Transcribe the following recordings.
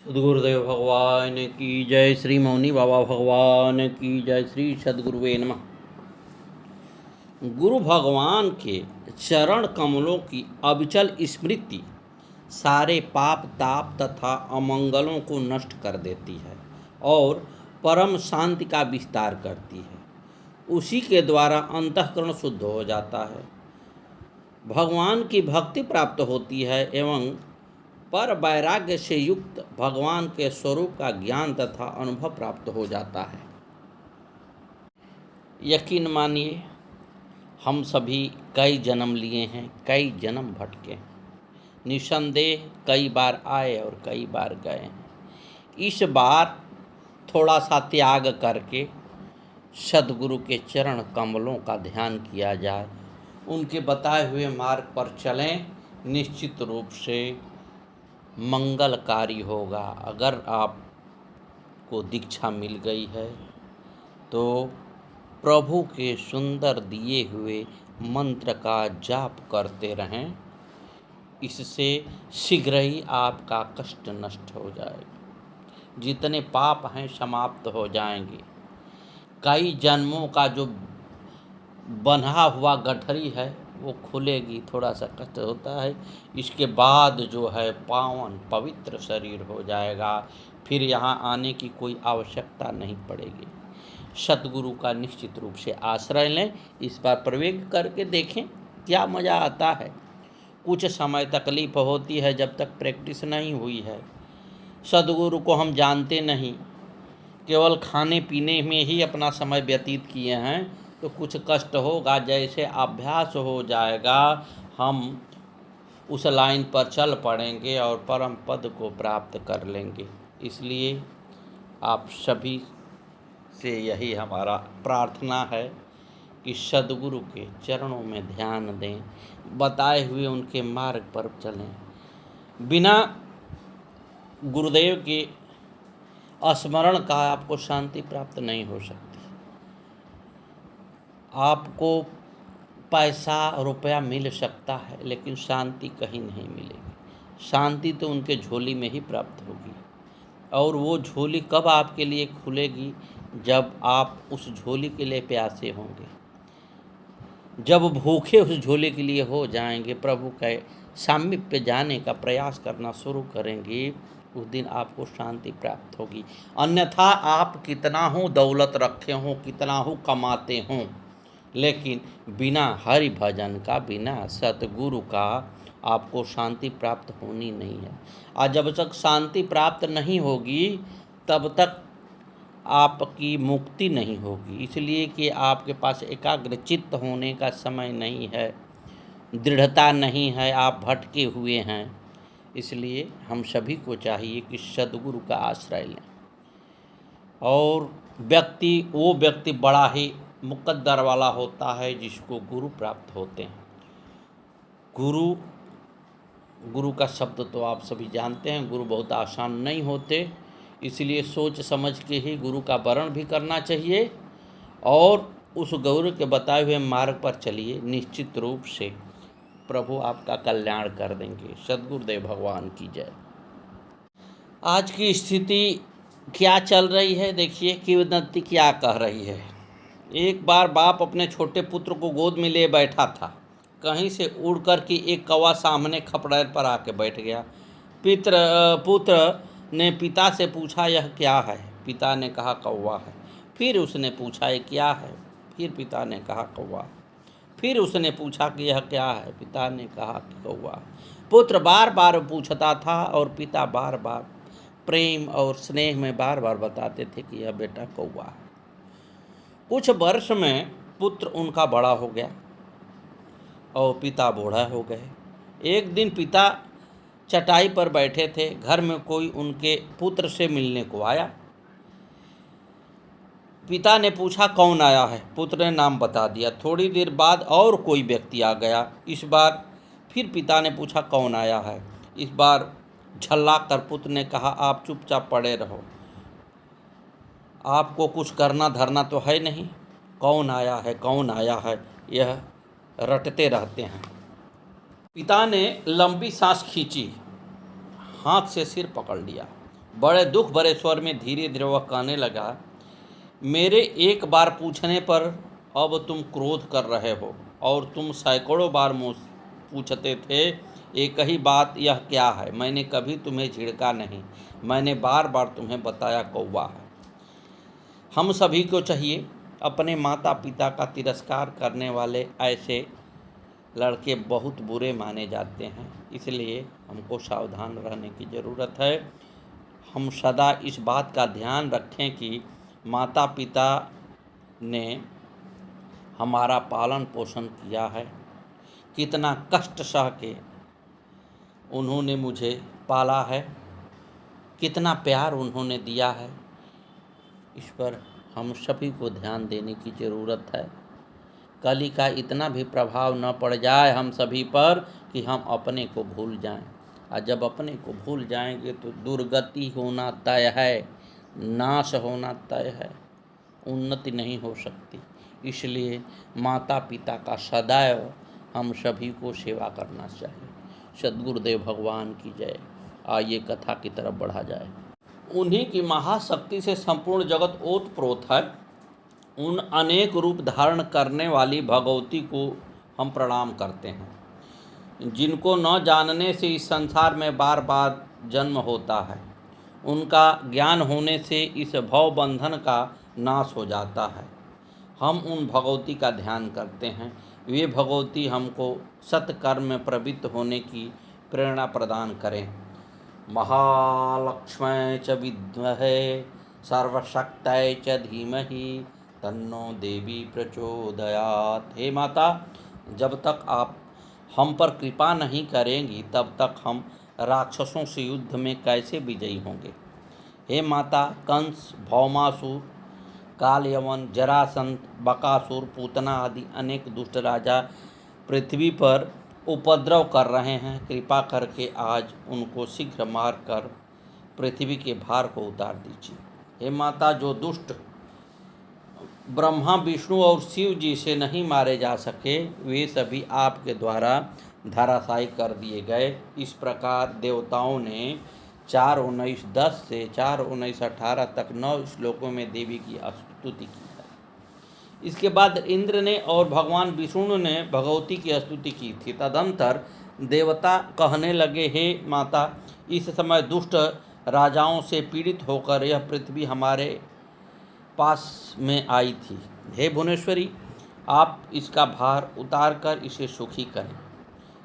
सद्गुरुदेव भगवान की जय। श्री मौनी बाबा भगवान की जय। श्री सद्गुरुवे नमः। गुरु भगवान के चरण कमलों की अविचल स्मृति सारे पाप ताप तथा अमंगलों को नष्ट कर देती है और परम शांति का विस्तार करती है। उसी के द्वारा अंतःकरण शुद्ध हो जाता है, भगवान की भक्ति प्राप्त होती है एवं पर वैराग्य से युक्त भगवान के स्वरूप का ज्ञान तथा अनुभव प्राप्त हो जाता है। यकीन मानिए, हम सभी कई जन्म लिए हैं, कई जन्म भटके हैं, निसंदेह कई बार आए और कई बार गए हैं। इस बार थोड़ा सा त्याग करके सद्गुरु के चरण कमलों का ध्यान किया जाए, उनके बताए हुए मार्ग पर चलें, निश्चित रूप से मंगलकारी होगा। अगर आपको दीक्षा मिल गई है तो प्रभु के सुंदर दिए हुए मंत्र का जाप करते रहें, इससे शीघ्र ही आपका कष्ट नष्ट हो जाएगा। जितने पाप हैं समाप्त हो जाएंगे। कई जन्मों का जो बंधा हुआ गठरी है वो खुलेगी, थोड़ा सा कष्ट होता है। इसके बाद जो है पावन पवित्र शरीर हो जाएगा, फिर यहाँ आने की कोई आवश्यकता नहीं पड़ेगी। सतगुरु का निश्चित रूप से आश्रय लें, इस पर प्रयोग करके देखें क्या मज़ा आता है। कुछ समय तकलीफ होती है जब तक प्रैक्टिस नहीं हुई है। सद्गुरु को हम जानते नहीं, केवल खाने पीने में ही अपना समय व्यतीत किए हैं तो कुछ कष्ट होगा। जैसे अभ्यास हो जाएगा हम उस लाइन पर चल पड़ेंगे और परम पद को प्राप्त कर लेंगे। इसलिए आप सभी से यही हमारा प्रार्थना है कि सद्गुरु के चरणों में ध्यान दें, बताए हुए उनके मार्ग पर चलें। बिना गुरुदेव के स्मरण का आपको शांति प्राप्त नहीं हो सकती। आपको पैसा रुपया मिल सकता है लेकिन शांति कहीं नहीं मिलेगी। शांति तो उनके झोली में ही प्राप्त होगी, और वो झोली कब आपके लिए खुलेगी? जब आप उस झोली के लिए प्यासे होंगे, जब भूखे उस झोली के लिए हो जाएंगे, प्रभु के सामीप्य जाने का प्रयास करना शुरू करेंगे, उस दिन आपको शांति प्राप्त होगी। अन्यथा आप कितना हो दौलत रखे हों, कितना हो कमाते हों, लेकिन बिना हरि भजन का, बिना सतगुरु का आपको शांति प्राप्त होनी नहीं है। और जब तक शांति प्राप्त नहीं होगी तब तक आपकी मुक्ति नहीं होगी। इसलिए कि आपके पास एकाग्रचित्त होने का समय नहीं है, दृढ़ता नहीं है, आप भटके हुए हैं। इसलिए हम सभी को चाहिए कि सद्गुरु का आश्रय लें। और वो व्यक्ति बड़ा ही मुकद्दर वाला होता है जिसको गुरु प्राप्त होते हैं। गुरु का शब्द तो आप सभी जानते हैं। गुरु बहुत आसान नहीं होते, इसलिए सोच समझ के ही गुरु का वरण भी करना चाहिए और उस गुरु के बताए हुए मार्ग पर चलिए। निश्चित रूप से प्रभु आपका कल्याण कर देंगे। सद्गुरुदेव भगवान की जय। आज की स्थिति क्या चल रही है देखिए, किंवदंती क्या कह रही है। एक बार बाप अपने छोटे पुत्र को गोद में ले बैठा था। कहीं से उड़ कर के एक कौवा सामने खपड़ैल पर आके बैठ गया। पुत्र ने पिता से पूछा, यह क्या है? पिता ने कहा, कौवा है। फिर उसने पूछा, ये क्या है? फिर पिता ने कहा, कौवा। फिर उसने पूछा कि यह क्या है? पिता ने कहा कि कौवा। पुत्र बार बार पूछता था और पिता बार बार प्रेम और स्नेह में बार बार बताते थे कि यह बेटा कौवा है। कुछ वर्ष में पुत्र उनका बड़ा हो गया और पिता बूढ़ा हो गए। एक दिन पिता चटाई पर बैठे थे, घर में कोई उनके पुत्र से मिलने को आया। पिता ने पूछा, कौन आया है? पुत्र ने नाम बता दिया। थोड़ी देर बाद और कोई व्यक्ति आ गया। इस बार फिर पिता ने पूछा, कौन आया है? इस बार झल्ला कर पुत्र ने कहा, आप चुपचाप पड़े रहो, आपको कुछ करना धरना तो है नहीं। कौन आया है, कौन आया है, यह रटते रहते हैं। पिता ने लंबी सांस खींची, हाथ से सिर पकड़ लिया, बड़े दुख भरे स्वर में धीरे धीरे वह कहने लगा, मेरे एक बार पूछने पर अब तुम क्रोध कर रहे हो, और तुम सैकड़ों बार मुझसे पूछते थे एक ही बात, यह क्या है। मैंने कभी तुम्हें झिड़का नहीं, मैंने बार बार तुम्हें बताया कौवा है। हम सभी को चाहिए, अपने माता पिता का तिरस्कार करने वाले ऐसे लड़के बहुत बुरे माने जाते हैं, इसलिए हमको सावधान रहने की ज़रूरत है। हम सदा इस बात का ध्यान रखें कि माता पिता ने हमारा पालन पोषण किया है, कितना कष्ट सह के उन्होंने मुझे पाला है, कितना प्यार उन्होंने दिया है। इस पर हम सभी को ध्यान देने की ज़रूरत है। कली का इतना भी प्रभाव न पड़ जाए हम सभी पर कि हम अपने को भूल जाएं, और जब अपने को भूल जाएंगे तो दुर्गति होना तय है, नाश होना तय है, उन्नति नहीं हो सकती। इसलिए माता पिता का सदैव हम सभी को सेवा करना चाहिए। सद्गुरुदेव भगवान की जय। आइए कथा की तरफ बढ़ा जाए। उन्हीं की महाशक्ति से संपूर्ण जगत ओतप्रोत है। उन अनेक रूप धारण करने वाली भगवती को हम प्रणाम करते हैं, जिनको न जानने से इस संसार में बार बार जन्म होता है। उनका ज्ञान होने से इस भव बंधन का नाश हो जाता है। हम उन भगवती का ध्यान करते हैं। वे भगवती हमको सत्कर्म में प्रवृत्त होने की प्रेरणा प्रदान करें। महालक्ष्मै च विद्महे सर्वशक्तये च धीमहि तन्नो देवी प्रचोदयात्। हे माता, जब तक आप हम पर कृपा नहीं करेंगी तब तक हम राक्षसों से युद्ध में कैसे विजयी होंगे। हे माता, कंस, भौमासुर, कालयवन, जरासंध, बकासुर, पूतना आदि अनेक दुष्ट राजा पृथ्वी पर उपद्रव कर रहे हैं। कृपा करके आज उनको शीघ्र मारकर पृथ्वी के भार को उतार दीजिए। हे माता, जो दुष्ट ब्रह्मा, विष्णु और शिव जी से नहीं मारे जा सके, वे सभी आपके द्वारा धराशायी कर दिए गए। इस प्रकार देवताओं ने 4:19:10 से 4:19:18 तक 9 श्लोकों में देवी की स्तुति की है। इसके बाद इंद्र ने और भगवान विष्णु ने भगवती की स्तुति की थी। तदंतर देवता कहने लगे, हे माता, इस समय दुष्ट राजाओं से पीड़ित होकर यह पृथ्वी हमारे पास में आई थी। हे भुवनेश्वरी, आप इसका भार उतार कर इसे सुखी करें।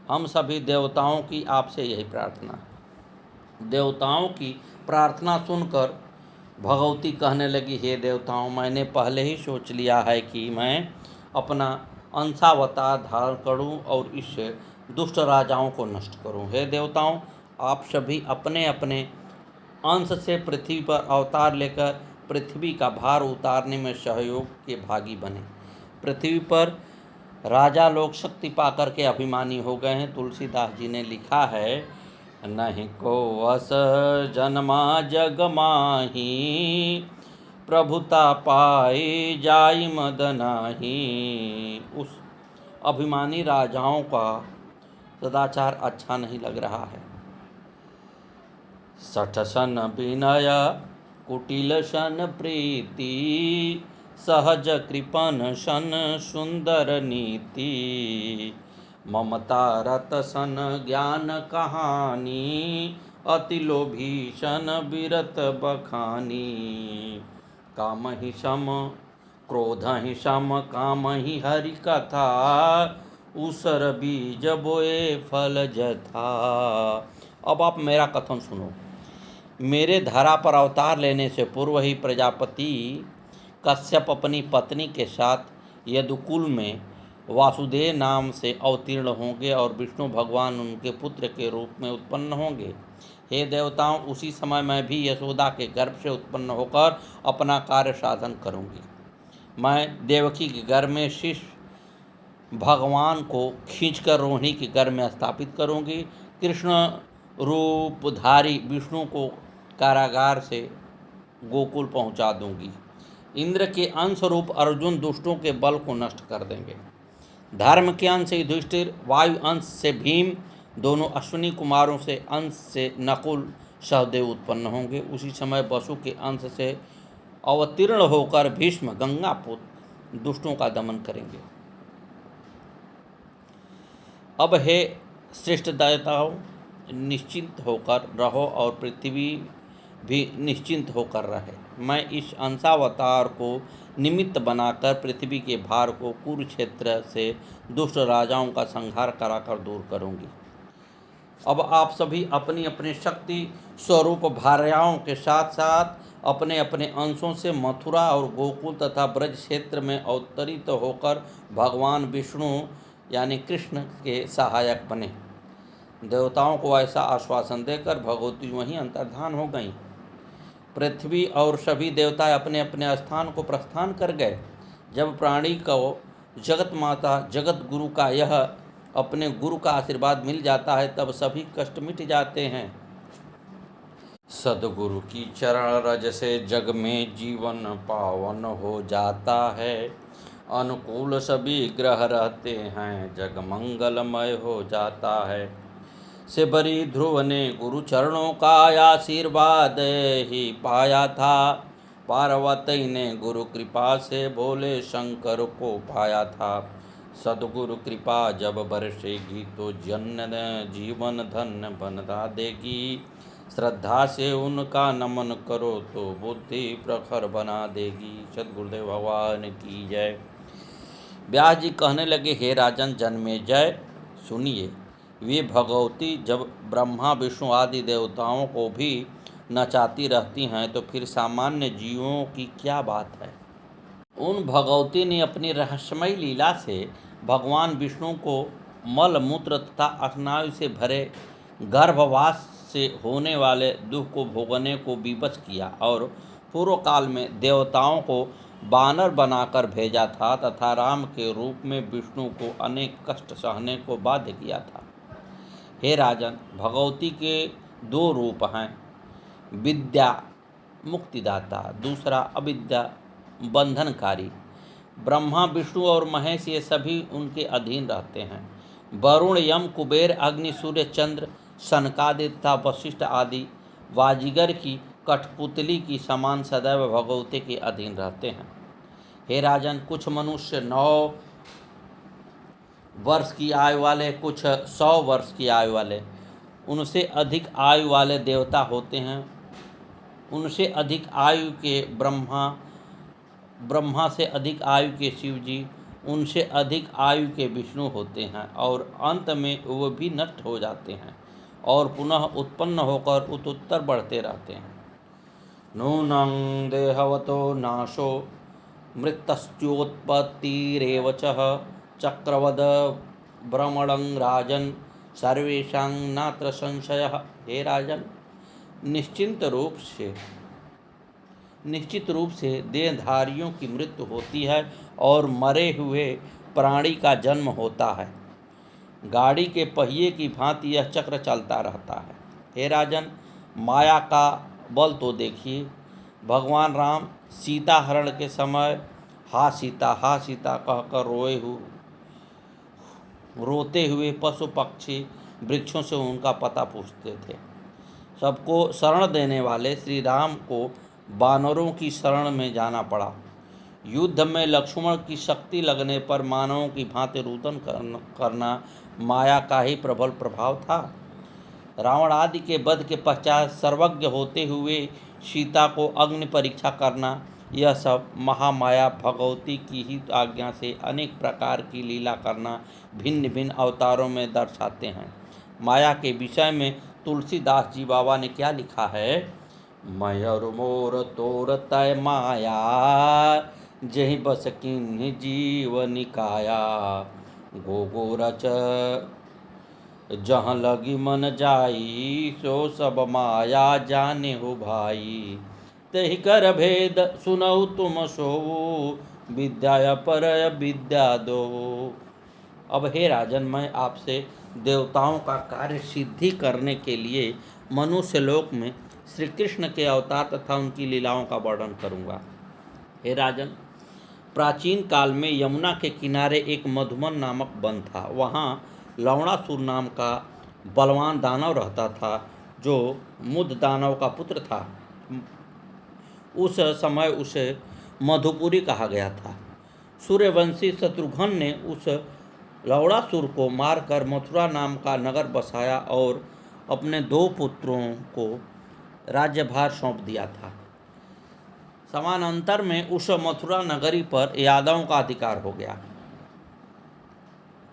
हम सभी देवताओं की आपसे यही प्रार्थना है। देवताओं की प्रार्थना सुनकर भगवती कहने लगी, हे देवताओं, मैंने पहले ही सोच लिया है कि मैं अपना अंशावतार धारण करूं और इस दुष्ट राजाओं को नष्ट करूं। हे देवताओं, आप सभी अपने अपने अंश से पृथ्वी पर अवतार लेकर पृथ्वी का भार उतारने में सहयोग के भागी बने। पृथ्वी पर राजा लोग शक्ति पाकर के अभिमानी हो गए हैं। तुलसीदास जी ने लिखा है, नहीं को वस जन्मा जग माही, प्रभुता पाई जाई मद नाही। उस अभिमानी राजाओं का सदाचार अच्छा नहीं लग रहा है। सठ सन विनय कुटिल सन प्रीति, सहज कृपन सन सुंदर नीति। ममता रत सन ज्ञान कहानी, अति लोभी सन विरत बखानी। काम ही सम क्रोध ही सम, काम ही हरि कथा, उसर बीज बोए फल जथा। अब आप मेरा कथन सुनो। मेरे धरा पर अवतार लेने से पूर्व ही प्रजापति कश्यप अपनी पत्नी के साथ यदुकुल में वासुदेव नाम से अवतीर्ण होंगे और विष्णु भगवान उनके पुत्र के रूप में उत्पन्न होंगे। हे देवताओं, उसी समय मैं भी यशोदा के गर्भ से उत्पन्न होकर अपना कार्य साधन करूंगी। मैं देवकी के गर्भ में शिष्य भगवान को खींचकर रोहिणी के गर्भ में स्थापित करूंगी। कृष्ण रूपधारी विष्णु को कारागार से गोकुल पहुंचा दूंगी। इंद्र के अंश रूप अर्जुन दुष्टों के बल को नष्ट कर देंगे। धर्म के अंश से युधिष्ठिर, वायु अंश से भीम, दोनों अश्विनी कुमारों से अंश से नकुल, सहदेव उत्पन्न होंगे। उसी समय वसु के अंश से अवतीर्ण होकर भीष्म गंगापुत्र दुष्टों का दमन करेंगे। अब हे श्रेष्ठ देवताओं, निश्चिंत होकर रहो और पृथ्वी भी निश्चिंत होकर रहे। मैं इस अंशावतार को निमित्त बनाकर पृथ्वी के भार को कुरुक्षेत्र से दुष्ट राजाओं का संहार कराकर दूर करूंगी। अब आप सभी अपनी अपनी शक्ति स्वरूप भार्याओं के साथ साथ अपने अपने अंशों से मथुरा और गोकुल तथा ब्रज क्षेत्र में अवतरित होकर भगवान विष्णु यानी कृष्ण के सहायक बने। देवताओं को ऐसा आश्वासन देकर भगवती वहीं अंतर्धान हो गईं। पृथ्वी और सभी देवता अपने अपने स्थान को प्रस्थान कर गए। जब प्राणी को जगत माता जगत गुरु का यह अपने गुरु का आशीर्वाद मिल जाता है, तब सभी कष्ट मिट जाते हैं। सद्गुरु की चरण रज से जग में जीवन पावन हो जाता है। अनुकूल सभी ग्रह रहते हैं, जग मंगलमय हो जाता है। शिवरी ध्रुव ने गुरु चरणों का आशीर्वाद ही पाया था। पार्वती ने गुरु कृपा से भोले शंकर को पाया था। सद्गुरु कृपा जब बरसेगी तो जीवन धन्य बना देगी। श्रद्धा से उनका नमन करो तो बुद्धि प्रखर बना देगी। सद्गुरुदेव भगवान की जय। व्यास जी कहने लगे, हे राजन जन्मेजय, सुनिए, वे भगवती जब ब्रह्मा विष्णु आदि देवताओं को भी नचाती रहती हैं तो फिर सामान्य जीवों की क्या बात है। उन भगवती ने अपनी रहस्यमयी लीला से भगवान विष्णु को मल मूत्र तथा अग्नायु से भरे गर्भवास से होने वाले दुख को भोगने को विवश किया और पूर्व काल में देवताओं को बानर बनाकर भेजा था तथा राम के रूप में विष्णु को अनेक कष्ट सहने को बाध्य किया था। हे राजन, भगवती के दो रूप हैं, विद्या मुक्तिदाता, दूसरा अविद्या बंधनकारी। ब्रह्मा विष्णु और महेश ये सभी उनके अधीन रहते हैं। वरुण यम कुबेर अग्नि सूर्य चंद्र सनकादि तथा वशिष्ठ आदि वाजिगर की कठपुतली की समान सदैव भगवती के अधीन रहते हैं। हे राजन, कुछ मनुष्य 9 वर्ष की आयु वाले, कुछ 100 वर्ष की आयु वाले, उनसे अधिक आयु वाले देवता होते हैं। उनसे अधिक आयु के ब्रह्मा से अधिक आयु के शिव जी, उनसे अधिक आयु के विष्णु होते हैं और अंत में वो भी नष्ट हो जाते हैं और पुनः उत्पन्न होकर उत्तर बढ़ते रहते हैं। नूनं देहवतो नाशो मृतस्योत्पत्तिरेव च चक्रवद भ्रमणं राजन सर्वेषां नात्र संशयः। हे राजन, निश्चित रूप से देहधारियों की मृत्यु होती है और मरे हुए प्राणी का जन्म होता है। गाड़ी के पहिए की भांति यह चक्र चलता रहता है। हे राजन, माया का बल तो देखिए। भगवान राम सीता हरण के समय हा सीता कहकर रोते हुए पशु पक्षी वृक्षों से उनका पता पूछते थे। सबको शरण देने वाले श्री राम को वानरों की शरण में जाना पड़ा। युद्ध में लक्ष्मण की शक्ति लगने पर मानवों की भांति रुदन करना माया का ही प्रबल प्रभाव था। रावण आदि के वध के पश्चात सर्वज्ञ होते हुए सीता को अग्नि परीक्षा करना, यह सब महामाया भगवती की ही आज्ञा से अनेक प्रकार की लीला करना भिन्न भिन्न अवतारों में दर्शाते हैं। माया के विषय में तुलसीदास जी बाबा ने क्या लिखा है। मयूर मोर तोर तय माया, जहि बस किन्हि जीव निकाया। गोरच जहाँ लगी मन जाई, सो सब माया जाने हो भाई। तहि कर भेद सुनऊ तुम सोवो, विद्या पर विद्या दो। अब हे राजन, मैं आपसे देवताओं का कार्य सिद्धि करने के लिए मनुष्य लोक में श्री कृष्ण के अवतार तथा उनकी लीलाओं का वर्णन करूंगा। हे राजन, प्राचीन काल में यमुना के किनारे एक मधुमन नामक वन था। वहाँ लवणासुर नाम का बलवान दानव रहता था, जो मुद दानव का पुत्र था, उस समय उसे मधुपुरी कहा गया था। सूर्यवंशी शत्रुघ्न ने उस लवणासुर को मारकर मथुरा नाम का नगर बसाया और अपने 2 पुत्रों को राज्यभार सौंप दिया था। समानांतर में उस मथुरा नगरी पर यादवों का अधिकार हो गया।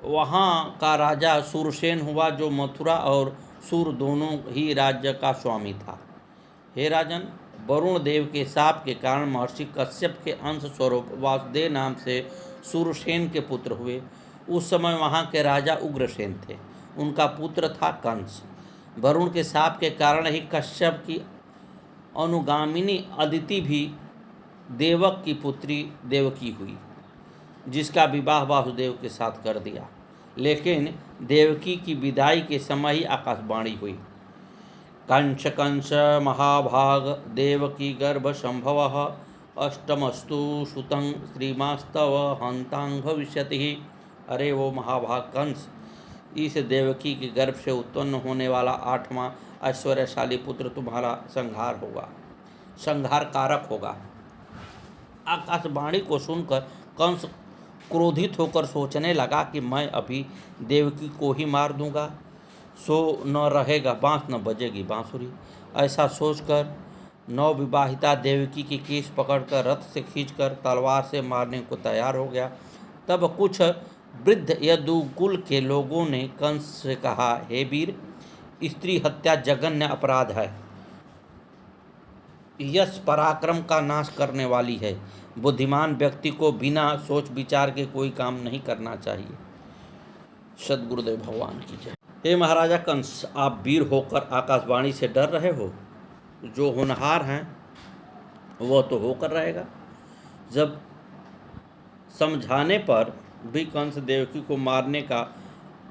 वहाँ का राजा सूरसेन हुआ, जो मथुरा और सूर दोनों ही राज्य का स्वामी था। हे राजन, वरुण देव के शाप के कारण महर्षि कश्यप के अंश स्वरूप वासुदेव नाम से सूरसेन के पुत्र हुए। उस समय वहाँ के राजा उग्रसेन थे। उनका पुत्र था कंस। वरुण के शाप के कारण ही कश्यप की अनुगामिनी अदिति भी देवक की पुत्री देवकी हुई, जिसका विवाह वासुदेव के साथ कर दिया। लेकिन देवकी की विदाई के समय ही आकाशवाणी हुई। कंस कंस महाभाग देवकी गर्भ संभव अष्टमस्तु सुतं श्रीमास्तव हंतांग भविष्यति। अरे वो महाभाग कंस, इस देवकी के गर्भ से उत्पन्न होने वाला 8वां ऐश्वर्यशाली पुत्र तुम्हारा संहार होगा, संहार कारक होगा। आकाशवाणी को सुनकर कंस क्रोधित होकर सोचने लगा कि मैं अभी देवकी को ही मार दूंगा, सो न रहेगा बाँस न बजेगी बाँसुरी। ऐसा सोचकर नवविवाहिता देवकी की केस पकड़कर रथ से खींचकर तलवार से मारने को तैयार हो गया। तब कुछ वृद्ध यदुकुल के लोगों ने कंस से कहा, हे वीर, स्त्री हत्या जघन्य अपराध है, यश पराक्रम का नाश करने वाली है। बुद्धिमान व्यक्ति को बिना सोच विचार के कोई काम नहीं करना चाहिए। सद्गुरुदेव भगवान की जय। हे महाराजा कंस, आप वीर होकर आकाशवाणी से डर रहे हो? जो होनहार हैं वह तो होकर रहेगा। जब समझाने पर भी कंस देवकी को मारने का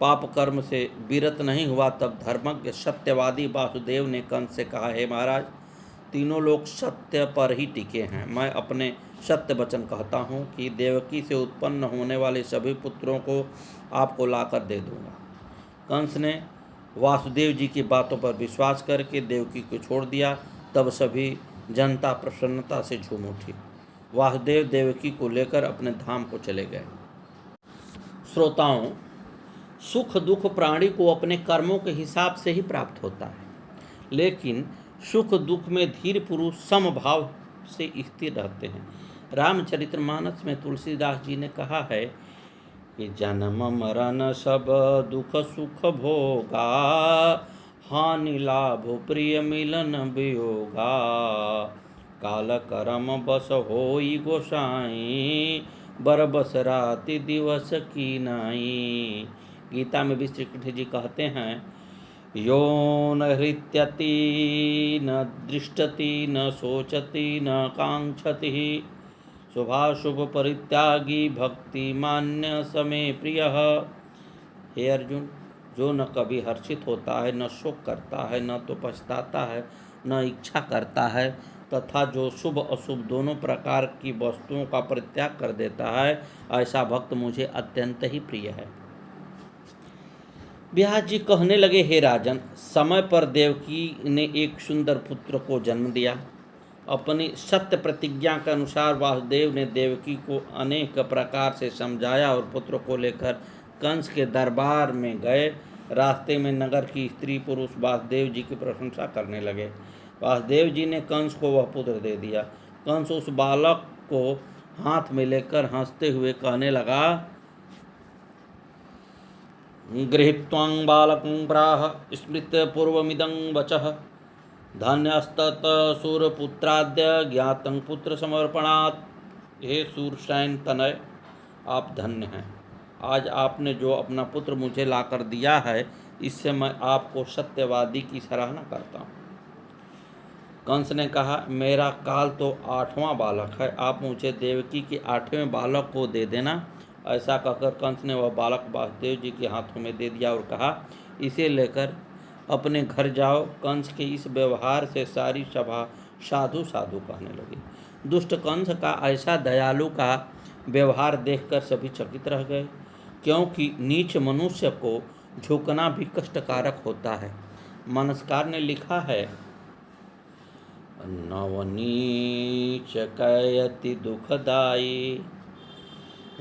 पाप कर्म से विरत नहीं हुआ, तब धर्मज्ञ सत्यवादी वासुदेव ने कंस से कहा, हे महाराज, तीनों लोग सत्य पर ही टिके हैं। मैं अपने सत्य वचन कहता हूँ कि देवकी से उत्पन्न होने वाले सभी पुत्रों को आपको लाकर दे दूंगा। कंस ने वासुदेव जी की बातों पर विश्वास करके देवकी को छोड़ दिया। तब सभी जनता प्रसन्नता से झूम उठी। वासुदेव देवकी को लेकर अपने धाम को चले गए। श्रोताओं, सुख दुख प्राणी को अपने कर्मों के हिसाब से ही प्राप्त होता है, लेकिन सुख दुख में धीर पुरुष समभाव से स्थिर रहते हैं। रामचरितमानस में तुलसीदास जी ने कहा है कि जन्म मरण सब दुख सुख भोगा, हानि लाभ प्रिय मिलन वियोगा, काल करम बस होई गोसाई, बरबस राति दिवस की नाई। गीता में भी श्री कृष्ण जी कहते हैं, यो न हृत्यति न दृष्टति न सोचति न कांक्षति, शुभाशुभ परित्यागी भक्ति मान्य समय प्रिय। हे अर्जुन, जो न कभी हर्षित होता है, न शोक करता है, न तो पछताता है, न इच्छा करता है, तथा जो शुभ अशुभ दोनों प्रकार की वस्तुओं का परित्याग कर देता है, ऐसा भक्त मुझे अत्यंत ही प्रिय है। व्यास जी कहने लगे, हे राजन, समय पर देवकी ने एक सुंदर पुत्र को जन्म दिया। अपनी सत्य प्रतिज्ञा के अनुसार वासुदेव ने देवकी को अनेक प्रकार से समझाया और पुत्र को लेकर कंस के दरबार में गए। रास्ते में नगर की स्त्री पुरुष वासुदेव जी की प्रशंसा करने लगे। वासुदेव जी ने कंस को वह पुत्र दे दिया। कंस उस बालक को हाथ में लेकर हंसते हुए कहने लगा, गृहीत्वां बालकं प्राह स्मृत्य पूर्वमिदं वचः, धन्यस्तत सूरपुत्राद्य ज्ञातं पुत्र समर्पणात्। हे सूरसेन तनय, आप धन्य हैं। आज आपने जो अपना पुत्र मुझे लाकर दिया है, इससे मैं आपको सत्यवादी की सराहना करता हूँ। कंस ने कहा, मेरा काल तो 8वां बालक है, आप मुझे देवकी के 8वें बालक को दे देना। ऐसा कहकर कंस ने वह बालक वासुदेव जी के हाथों में दे दिया और कहा, इसे लेकर अपने घर जाओ। कंस के इस व्यवहार से सारी सभा साधु साधु कहने लगी। दुष्ट कंस का ऐसा दयालु का व्यवहार देखकर सभी चकित रह गए, क्योंकि नीच मनुष्य को झुकना भी कष्टकारक होता है। मनस्कार ने लिखा है, नवनीच कयति दुखदाई,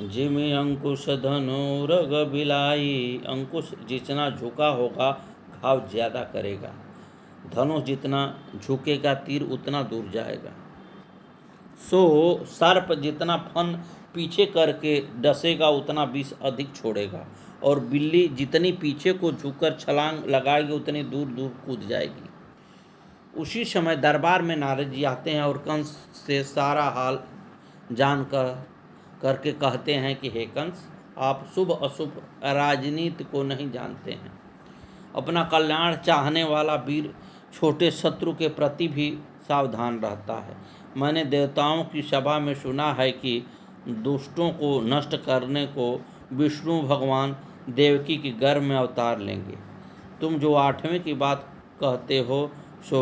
जिमि अंकुश धनुरग बिलाई। अंकुश जितना झुका होगा घाव ज़्यादा करेगा, धनुष जितना झुकेगा तीर उतना दूर जाएगा। सो सर्प जितना फन पीछे करके डसेगा उतना विष अधिक छोड़ेगा, और बिल्ली जितनी पीछे को झुककर छलांग लगाएगी उतनी दूर दूर कूद जाएगी। उसी समय दरबार में नारद जी आते हैं और कंस से सारा हाल जान करके कहते हैं कि हे कंस, आप शुभ अशुभ राजनीति को नहीं जानते हैं। अपना कल्याण चाहने वाला वीर छोटे शत्रु के प्रति भी सावधान रहता है। मैंने देवताओं की सभा में सुना है कि दुष्टों को नष्ट करने को विष्णु भगवान देवकी के गर्भ में अवतार लेंगे। तुम जो 8वें की बात कहते हो सो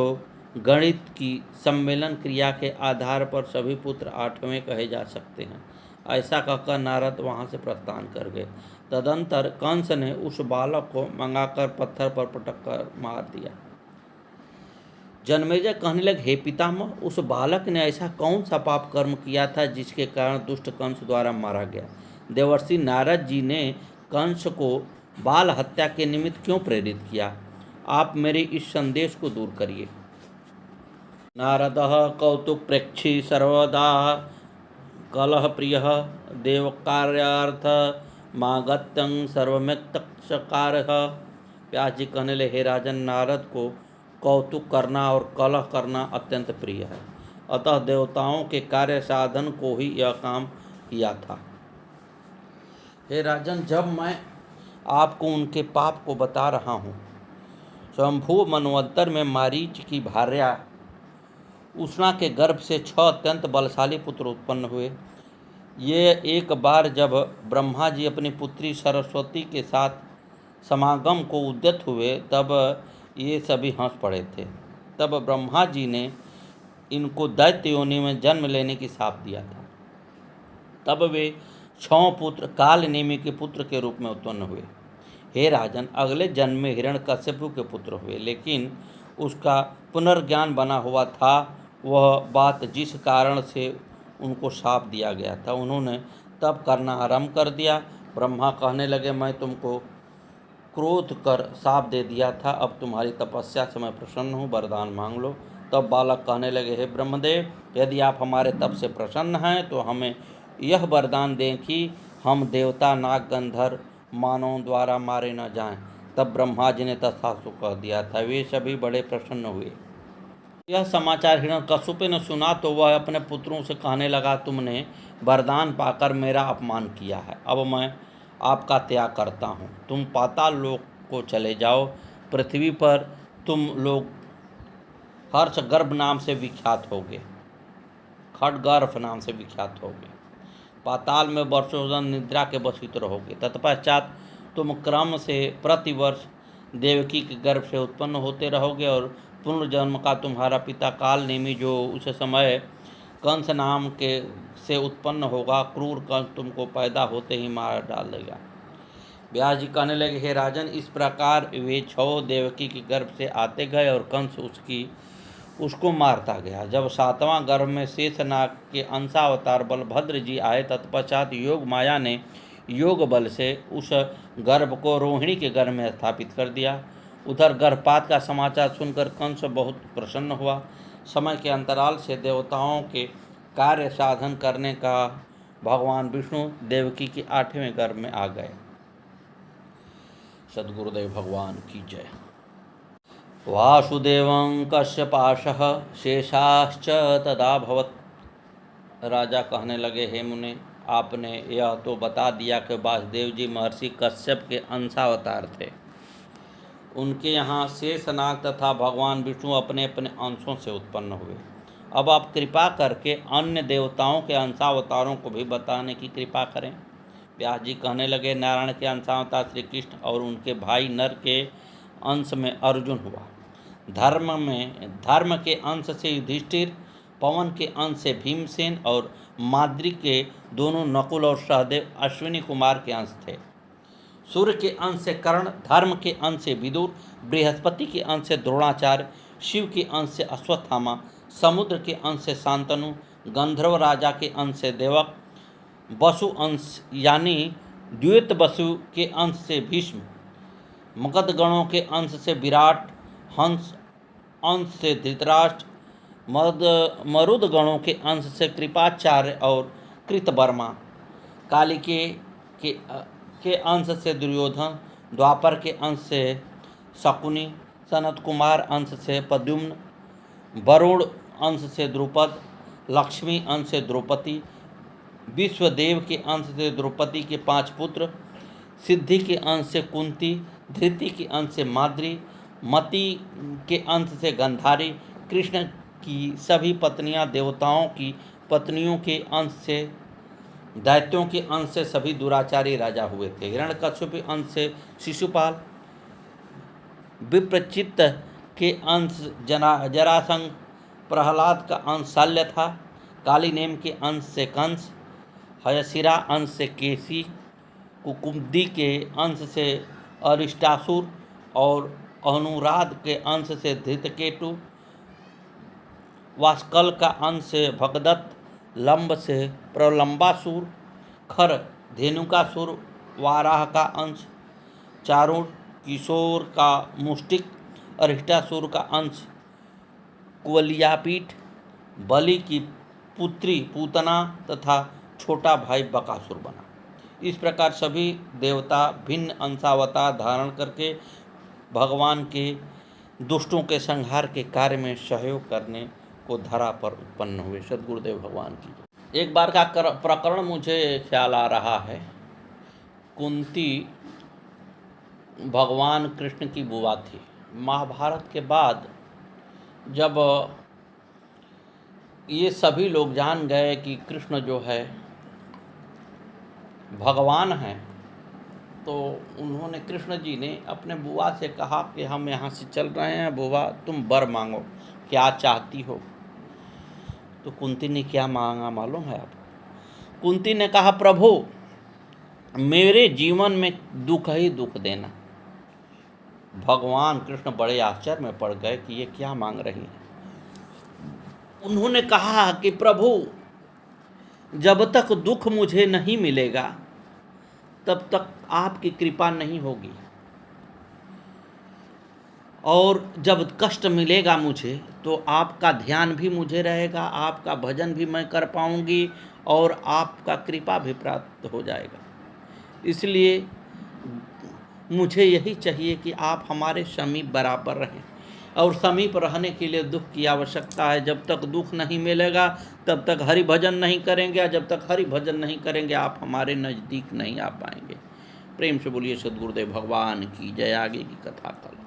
गणित की सम्मेलन क्रिया के आधार पर सभी पुत्र 8वें कहे जा सकते हैं। ऐसा कहकर नारद वहाँ से प्रस्थान कर गए। तदंतर कंस ने उस बालक को मंगाकर पत्थर पर पटक कर मार दिया। जन्मेजय कहने लगे, हे पितामह, उस बालक ने ऐसा कौन सा पाप कर्म किया था जिसके कारण दुष्ट कंस द्वारा मारा गया? देवर्षि नारद जी ने कंस को बाल हत्या के निमित्त क्यों प्रेरित किया? आप मेरे इस संदेश को दूर करिए। नारदः कौतुक प्रेक्षी सर्वदा कलह प्रिय देवकार्यार्थ मागत्यं सर्वमेक्तकारः। व्यास जी कहने लगे, हे राजन, नारद को कौतुक करना और कलह करना अत्यंत प्रिय है, अतः देवताओं के कार्य साधन को ही यह काम किया था। हे राजन, जब मैं आपको उनके पाप को बता रहा हूँ, स्वयंभू मनवंतर में मारीच की भार्या उष्णा के गर्भ से 6 अत्यंत बलशाली पुत्र उत्पन्न हुए। ये एक बार जब ब्रह्मा जी अपनी पुत्री सरस्वती के साथ समागम को उद्यत हुए तब ये सभी हंस पड़े थे। तब ब्रह्मा जी ने इनको दैत्य योनि में जन्म लेने की शाप दिया था। तब वे 6 पुत्र कालनेमि के पुत्र के रूप में उत्पन्न हुए। हे राजन, अगले जन्म में हिरण्यकश्यपु के पुत्र हुए, लेकिन उसका पुनर्ज्ञान बना हुआ था। वह बात जिस कारण से उनको शाप दिया गया था उन्होंने तब करना आरंभ कर दिया। ब्रह्मा कहने लगे, मैं तुमको क्रोध कर शाप दे दिया था, अब तुम्हारी तपस्या से मैं प्रसन्न हूँ, वरदान मांग लो। तब बालक कहने लगे, हे ब्रह्मदेव, यदि आप हमारे तप से प्रसन्न हैं तो हमें यह वरदान दें कि हम देवता, नाग, गंधर्व, मानवों द्वारा मारे न जाएं। तब ब्रह्मा जी ने तथास्तु कह दिया था। वे सभी बड़े प्रसन्न हुए। यह समाचार हिरण्यकश्यप ने सुना तो वह अपने पुत्रों से कहने लगा, तुमने वरदान पाकर मेरा अपमान किया है, अब मैं आपका त्याग करता हूँ। तुम पाताल लोक को चले जाओ। पृथ्वी पर तुम लोग हर्षगर्भ नाम से विख्यात होगे, खड्गर्भ नाम से विख्यात होगे। पाताल में वर्षों निद्रा के वसित रहोगे। तत्पश्चात तुम क्रम से प्रतिवर्ष देवकी के गर्भ से उत्पन्न होते रहोगे और पुनर्जन्म का तुम्हारा पिता कालनेमि, जो उस समय कंस नाम के से उत्पन्न होगा, क्रूर कंस तुमको पैदा होते ही मार डाल देगा। व्यास जी कहने लगे, हे राजन, इस प्रकार वे 6 देवकी के गर्भ से आते गए और कंस उसको मारता गया। जब 7वां गर्भ में शेषनाग के अंशावतार बलभद्र जी आए, तत्पश्चात योग माया ने योग बल से उस गर्भ को रोहिणी के गर्भ में स्थापित कर दिया। उधर गर्भपात का समाचार सुनकर कंस बहुत प्रसन्न हुआ। समय के अंतराल से देवताओं के कार्य साधन करने का भगवान विष्णु देवकी के 8वें गर्भ में आ गए। सद्गुरुदेव भगवान की जय। वासुदेवं कश्यपाशः शेषाश्च तदा भवत्। राजा कहने लगे, हे मुने, आपने यह तो बता दिया कि वासुदेव जी महर्षि कश्यप के अंशावतार थे। उनके यहाँ शेषनाग तथा भगवान विष्णु अपने अपने अंशों से उत्पन्न हुए। अब आप कृपा करके अन्य देवताओं के अंशावतारों को भी बताने की कृपा करें। व्यास जी कहने लगे, नारायण के अंशावतार श्री कृष्ण और उनके भाई नर के अंश में अर्जुन हुआ। धर्म के अंश से युधिष्ठिर, पवन के अंश से भीमसेन और माद्री के दोनों नकुल और सहदेव अश्विनी कुमार के अंश थे। सूर्य के अंश से कर्ण, धर्म के अंश से विदुर, बृहस्पति के अंश से द्रोणाचार्य, शिव के अंश से अश्वत्थामा, समुद्र के अंश से शांतनु, गंधर्व राजा के अंश से देवक, वसु अंश यानी द्वैत वसु के अंश से भीष्म, मगध गणों के अंश से विराट, हंस अंश से धृतराष्ट्र, मरुद गणों के अंश से कृपाचार्य और कृतवर्मा, कालिके के अंश से दुर्योधन, द्वापर के अंश से शकुनी, सनत कुमार अंश से प्रद्युम्न, वरुण अंश से द्रुपद, लक्ष्मी अंश से द्रौपदी, विश्वदेव के अंश से द्रौपदी के 5 पुत्र, सिद्धि के अंश से कुंती, धृति के अंश से माद्री, मति के अंश से गंधारी, कृष्ण की सभी पत्नियां देवताओं की पत्नियों के अंश से, दैत्यों के अंश से सभी दुराचारी राजा हुए थे। हिरण्यकश्यप के अंश से शिशुपाल, विप्रचित्त के अंश जरासंध, प्रहलाद का अंश शल्य था, कालीनेम के अंश से कंस, हयशिरा अंश से केसी, कुकुम्दी के अंश से अरिष्टासुर और अनुराध के अंश से धृतकेतु, वास्कल का अंश से भगदत्त, लंब से प्रलंबासुर, खर धेनुकासुर वाराह का अंश, चारुण किशोर का मुष्टिक, अरिष्टासुर का अंश कुवलियापीठ, बलि की पुत्री पूतना तथा छोटा भाई बकासुर बना। इस प्रकार सभी देवता भिन्न अंशावतार धारण करके भगवान के दुष्टों के संहार के कार्य में सहयोग करने को धरा पर उत्पन्न हुए। सद्गुरुदेव भगवान की। एक बार का प्रकरण मुझे ख्याल आ रहा है। कुंती भगवान कृष्ण की बुआ थी। महाभारत के बाद जब ये सभी लोग जान गए कि कृष्ण जो है भगवान हैं, तो उन्होंने कृष्ण जी ने अपने बुआ से कहा कि हम यहाँ से चल रहे हैं, बुआ तुम वर मांगो, क्या चाहती हो। तो कुंती ने क्या मांगा मालूम है आपको? कुंती ने कहा, प्रभु मेरे जीवन में दुख ही दुख देना। भगवान कृष्ण बड़े आश्चर्य में पड़ गए कि ये क्या मांग रही हैं। उन्होंने कहा कि प्रभु जब तक दुख मुझे नहीं मिलेगा तब तक आपकी कृपा नहीं होगी, और जब कष्ट मिलेगा मुझे तो आपका ध्यान भी मुझे रहेगा, आपका भजन भी मैं कर पाऊंगी और आपका कृपा भी प्राप्त हो जाएगा। इसलिए मुझे यही चाहिए कि आप हमारे समीप बराबर रहें, और समीप रहने के लिए दुख की आवश्यकता है। जब तक दुख नहीं मिलेगा तब तक हरि भजन नहीं करेंगे, और जब तक हरि भजन नहीं करेंगे आप हमारे नज़दीक नहीं आ पाएंगे। प्रेम से बोलिए सद्गुरुदेव भगवान की जय। आगे की कथा कल।